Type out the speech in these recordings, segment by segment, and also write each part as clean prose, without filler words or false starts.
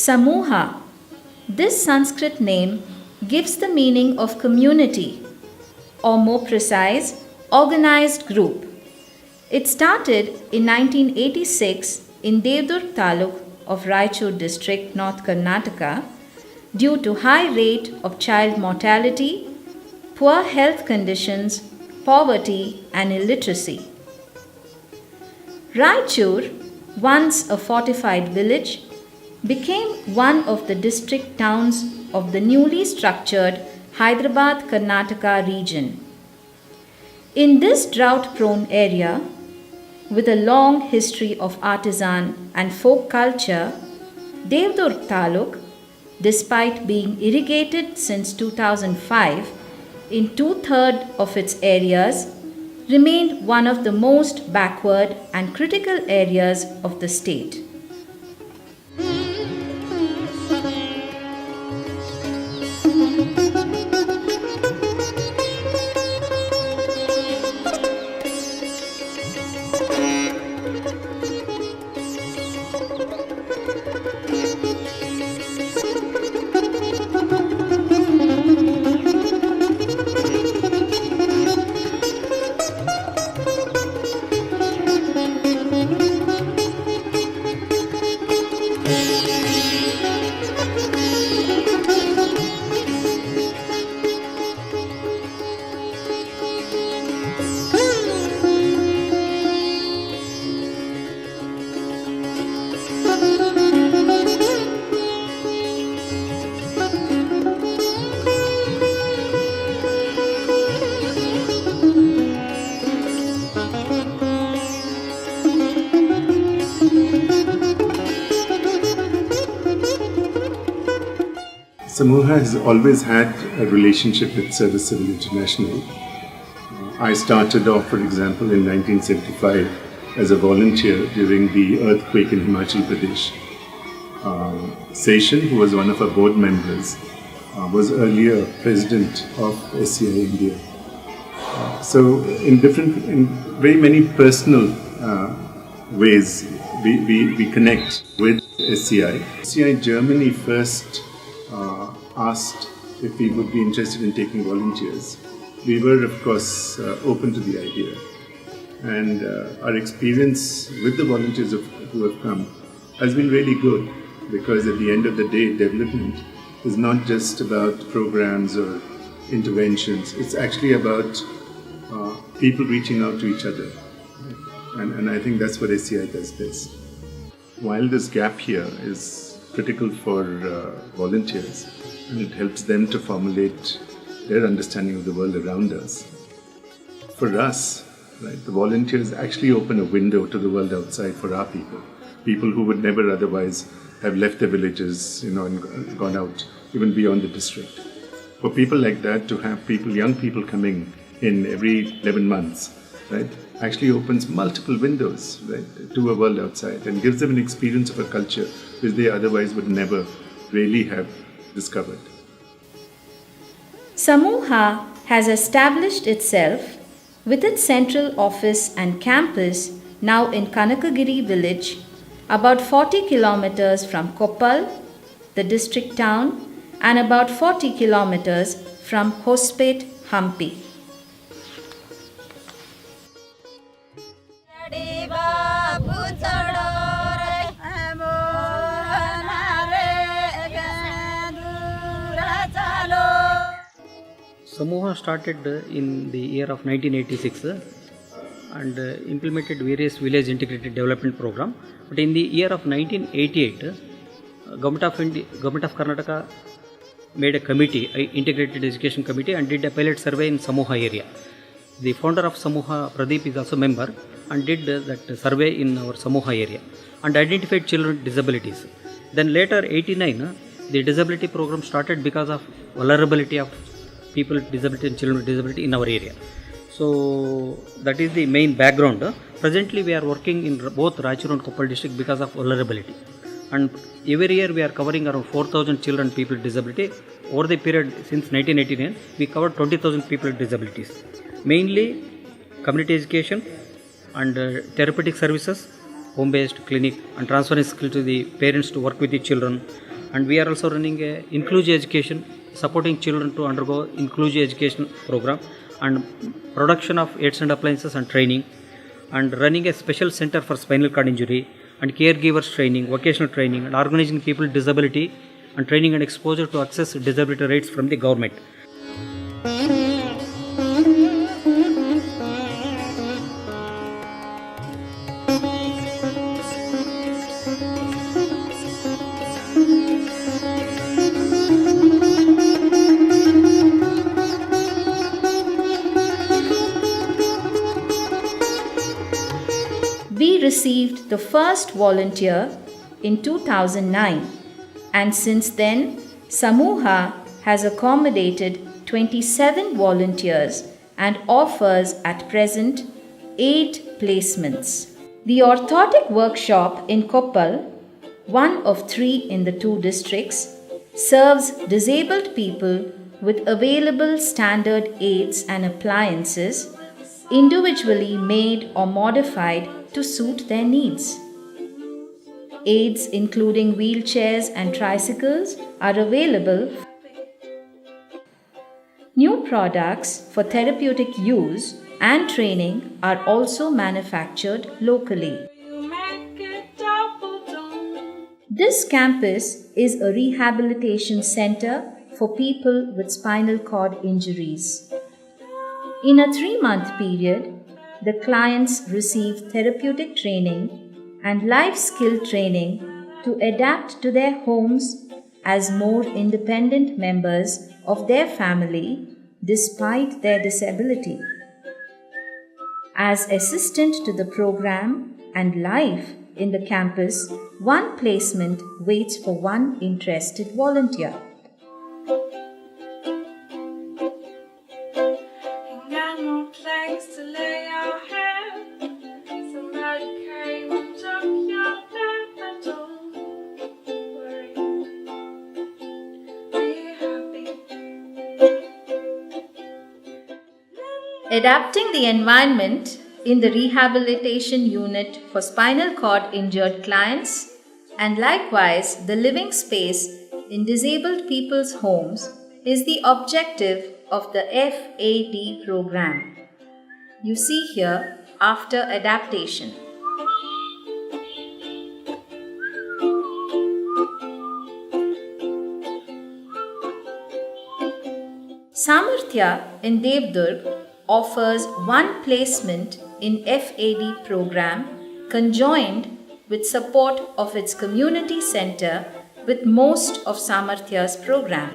Samuha. This Sanskrit name gives the meaning of community, or more precise, organized group. It started in 1986 in Devdur Taluk of Raichur district, North Karnataka, due to high rate of child mortality, poor health conditions, poverty and illiteracy. Raichur, once a fortified village, became one of the district towns of the newly structured Hyderabad Karnataka region. In this drought prone area, with a long history of artisan and folk culture, Devdur Taluk, despite being irrigated since 2005 in two-thirds of its areas, remained one of the most backward and critical areas of the state. Samuha has always had a relationship with Service Civil International. I started off, for example, in 1975 as a volunteer during the earthquake in Himachal Pradesh. Seshan, who was one of our board members, was earlier president of SCI India. So in very many personal ways, we connect with SCI. SCI Germany first asked if we would be interested in taking volunteers. We were, of course, open to the idea. And our experience with the volunteers who have come has been really good, because at the end of the day, development is not just about programs or interventions. It's actually about people reaching out to each other. And I think that's what SCI does best. While this gap here is critical for volunteers, and it helps them to formulate their understanding of the world around us. For us, right, the volunteers actually open a window to the world outside for our people who would never otherwise have left their villages, and gone out even beyond the district. For people like that to have young people coming in every 11 months, right, actually opens multiple windows, right, to a world outside and gives them an experience of a culture which they otherwise would never really have discovered. Samuha has established itself with its central office and campus now in Kanakagiri village, about 40 kilometers from Koppal, the district town, and about 40 kilometers from Hospet, Hampi. Samuha started in the year of 1986 and implemented various village integrated development program. But in the year of 1988, Government of Karnataka made a committee, an integrated education committee, and did a pilot survey in Samuha area. The founder of Samuha, Pradeep, is also a member and did that survey in our Samuha area and identified children with disabilities. Then later, 89, the disability program started because of vulnerability of people with disability and children with disability in our area. So that is the main background. Presently we are working in both Raichur and Koppal district because of vulnerability. And every year we are covering around 4,000 children and people with disability. Over the period since 1989, we covered 20,000 people with disabilities. Mainly community education and therapeutic services, home-based clinic, and transferring skill to the parents to work with the children, and we are also running a inclusive education, supporting children to undergo inclusive education program, and production of aids and appliances and training, and running a special center for spinal cord injury and caregivers training, vocational training, and organizing people with disability and training and exposure to access disability rights from the government. We received the first volunteer in 2009, and since then, Samuha has accommodated 27 volunteers and offers at present 8 placements. The orthotic workshop in Koppal, one of 3 in the 2 districts, serves disabled people with available standard aids and appliances individually made or modified to suit their needs. Aids including wheelchairs and tricycles are available. New products for therapeutic use and training are also manufactured locally. This campus is a rehabilitation center for people with spinal cord injuries. In a 3-month period, the clients receive therapeutic training and life skill training to adapt to their homes as more independent members of their family despite their disability. As assistant to the program and life in the campus, 1 placement waits for 1 interested volunteer. Adapting the environment in the rehabilitation unit for spinal cord injured clients and likewise the living space in disabled people's homes is the objective of the FAD program. You see here after adaptation. Samarthya in Devdurg offers 1 placement in FAD program conjoined with support of its community center with most of Samarthya's program.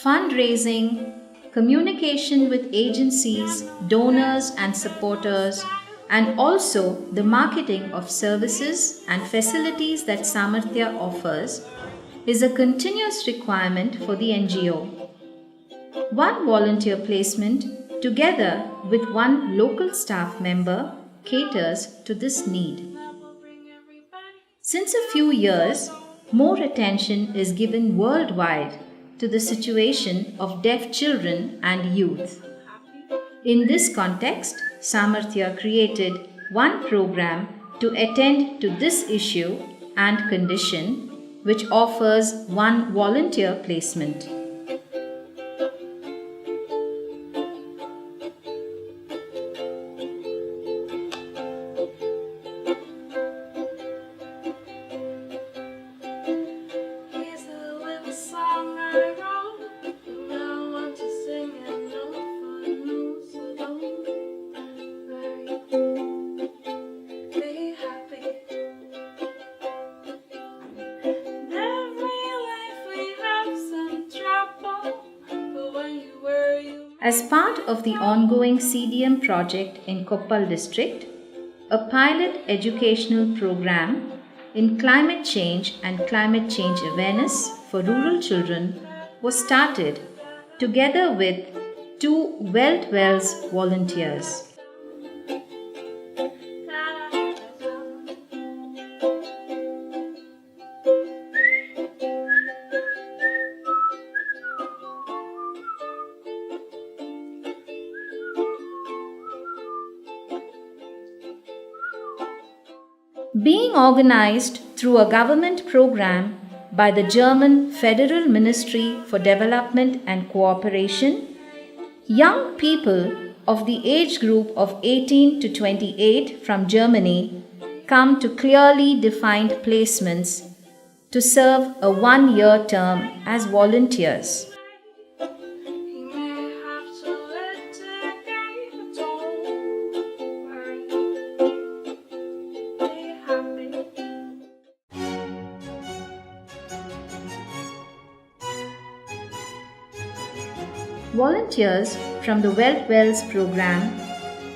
Fundraising, communication with agencies, donors and supporters, and also the marketing of services and facilities that Samarthya offers is a continuous requirement for the NGO. 1 volunteer placement together with 1 local staff member caters to this need. Since a few years, more attention is given worldwide to the situation of deaf children and youth. In this context, Samarthya created 1 program to attend to this issue and condition, which offers 1 volunteer placement. As part of the ongoing CDM project in Koppal district, a pilot educational program in climate change and climate change awareness for rural children was started together with 2 Wells volunteers. Being organized through a government program by the German Federal Ministry for Development and Cooperation, young people of the age group of 18 to 28 from Germany come to clearly defined placements to serve a one-year term as volunteers. Volunteers from the Wealth Wells program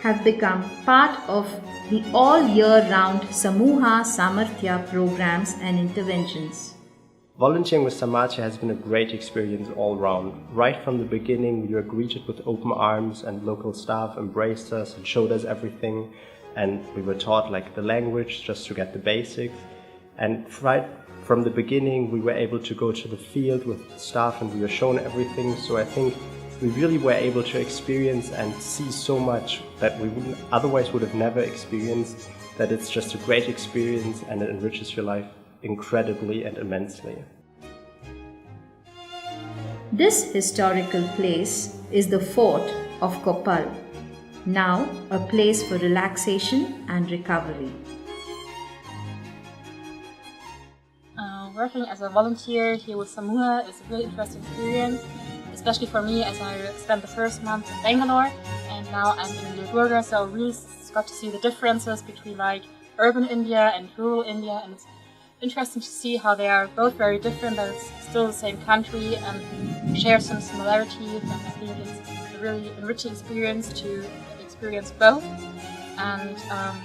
have become part of the all-year-round Samuha Samarthya programs and interventions. Volunteering with Samarthya has been a great experience all round. Right from the beginning, we were greeted with open arms and local staff embraced us and showed us everything. And we were taught the language just to get the basics. And right from the beginning, we were able to go to the field with staff and we were shown everything. So I think we really were able to experience and see so much that we would have never experienced, that it's just a great experience and it enriches your life incredibly and immensely. This historical place is the fort of Koppal, now a place for relaxation and recovery. Working as a volunteer here with Samuha is a really interesting experience, especially for me as I spent the first month in Bangalore and now I'm in Durga, so I really got to see the differences between urban India and rural India, and it's interesting to see how they are both very different, but it's still the same country and share some similarities, and I think it's a really enriching experience to experience both. And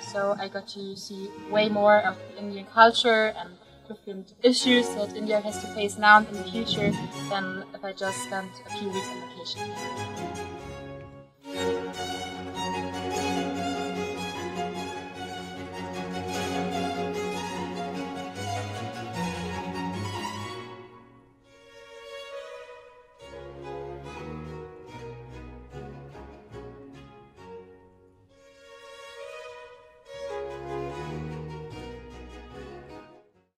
so I got to see way more of the Indian culture and different issues that India has to face now and in the future than if I just spent a few weeks on vacation.